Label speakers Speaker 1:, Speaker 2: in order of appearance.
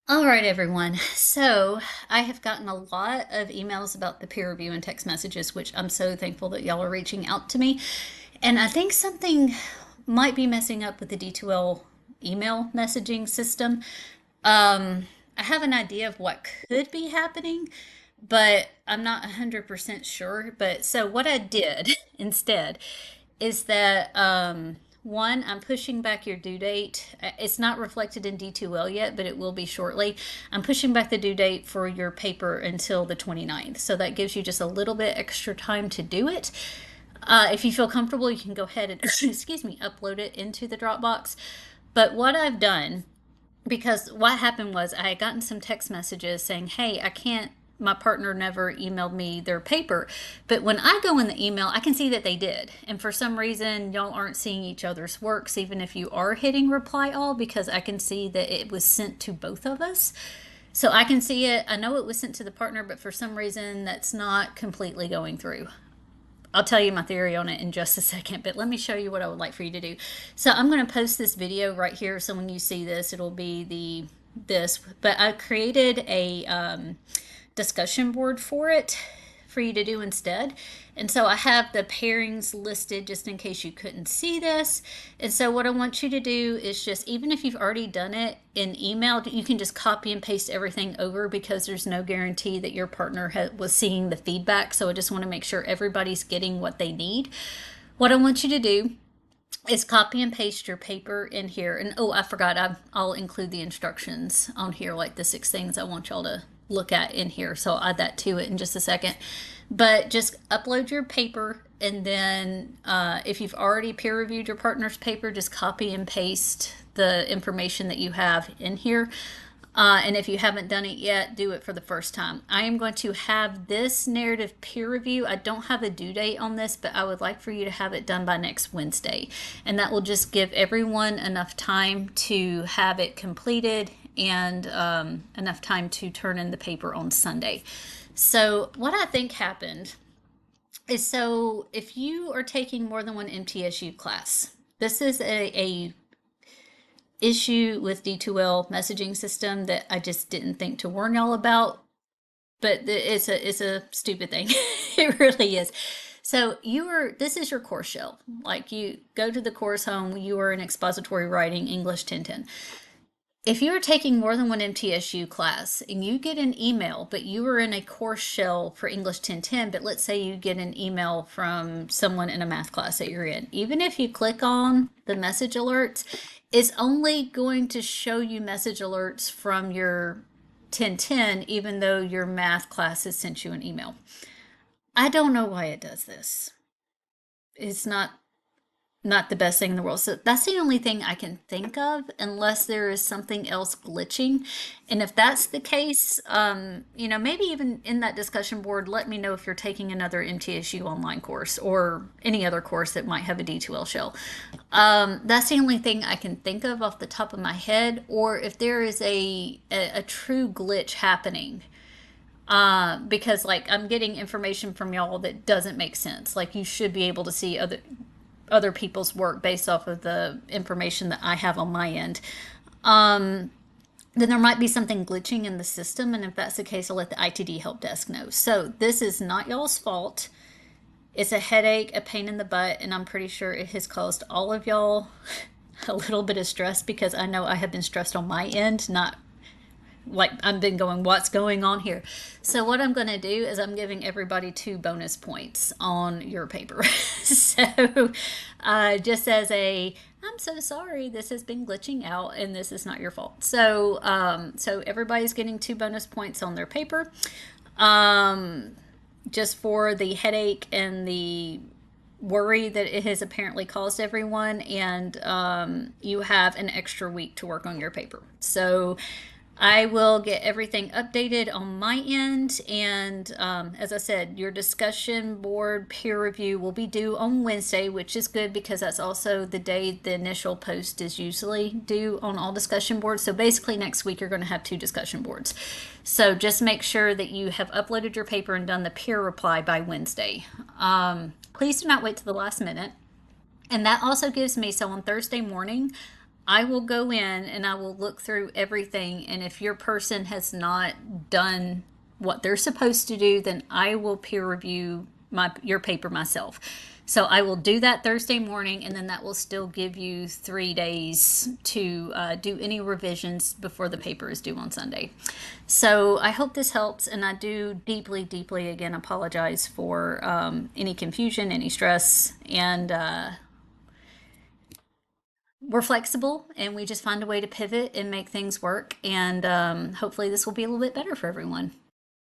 Speaker 1: All right, everyone. So I have gotten a lot of emails about the peer review and text messages, which I'm so thankful that y'all are reaching out to me. And I think something might be messing up with the D2L email messaging system. I have an idea of what could be happening, but I'm not 100% sure. But so what I did instead is that one, I'm pushing back your due date. It's not reflected in D2L yet, but it will be shortly. I'm pushing back the due date for your paper until the 29th. So that gives you just a little bit extra time to do it. If you feel comfortable, you can go ahead and, excuse me, upload it into the Dropbox. But what I've done, because what happened was I had gotten some text messages saying, hey, I can't, my partner never emailed me their paper. But when I go in the email, I can see that they did. And for some reason, y'all aren't seeing each other's works, even if you are hitting reply all, because I can see that it was sent to both of us. So I can see it. I know it was sent to the partner, but for some reason, that's not completely going through. I'll tell you my theory on it in just a second, but let me show you what I would like for you to do. So I'm going to post this video right here. So when you see this, it'll be this, but I created a discussion board for it for you to do instead. And so I have the pairings listed just in case you couldn't see this. And so what I want you to do is just, even if you've already done it in email, you can just copy and paste everything over because there's no guarantee that your partner was seeing the feedback. So I just want to make sure everybody's getting what they need. What I want you to do is copy and paste your paper in here. And oh, I forgot, I'll include the instructions on here, like the 6 things I want y'all to look at in here. So I'll add that to it in just a second. But just upload your paper, and then if you've already peer reviewed your partner's paper, just copy and paste the information that you have in here. And if you haven't done it yet, do it for the first time. I am going to have this narrative peer review. I don't have a due date on this, but I would like for you to have it done by next Wednesday. And that will just give everyone enough time to have it completed and enough time to turn in the paper on Sunday. So what I think happened is, so if you are taking more than one MTSU class, this is a issue with D2L messaging system that I just didn't think to warn y'all about, but it's a stupid thing. It really is. So this is your course shell. Like, you go to the course home, you are in expository writing, English 1010. If you're taking more than one MTSU class and you get an email, but you are in a course shell for English 1010, but let's say you get an email from someone in a math class that you're in, even if you click on the message alerts, it's only going to show you message alerts from your 1010, even though your math class has sent you an email. I don't know why it does this. It's not the best thing in the world. So that's the only thing I can think of, unless there is something else glitching. And if that's the case, maybe even in that discussion board, let me know if you're taking another MTSU online course or any other course that might have a D2L shell. That's the only thing I can think of off the top of my head, or if there is a true glitch happening. Because like, I'm getting information from y'all that doesn't make sense. Like, you should be able to see other people's work based off of the information that I have on my end. Then there might be something glitching in the system, and if that's the case, I'll let the ITD help desk know. So this is not y'all's fault. It's a headache, a pain in the butt, and I'm pretty sure it has caused all of y'all a little bit of stress, because I know I have been stressed on my end, not like I've been going, what's going on here? So what I'm going to do is I'm giving everybody 2 bonus points on your paper. So just as I'm so sorry, this has been glitching out and this is not your fault. So so everybody's getting 2 bonus points on their paper, just for the headache and the worry that it has apparently caused everyone. And you have an extra week to work on your paper. So I will get everything updated on my end, and as I said, your discussion board peer review will be due on Wednesday, which is good because that's also the day the initial post is usually due on all discussion boards. So basically next week you're going to have 2 discussion boards. So just make sure that you have uploaded your paper and done the peer reply by Wednesday. Please do not wait to the last minute. And that also gives me, so on Thursday morning, I will go in and I will look through everything. And if your person has not done what they're supposed to do, then I will peer review your paper myself. So I will do that Thursday morning, and then that will still give you 3 days to do any revisions before the paper is due on Sunday. So I hope this helps, and I do deeply, deeply again apologize for any confusion, any stress, and we're flexible and we just find a way to pivot and make things work. And hopefully, this will be a little bit better for everyone.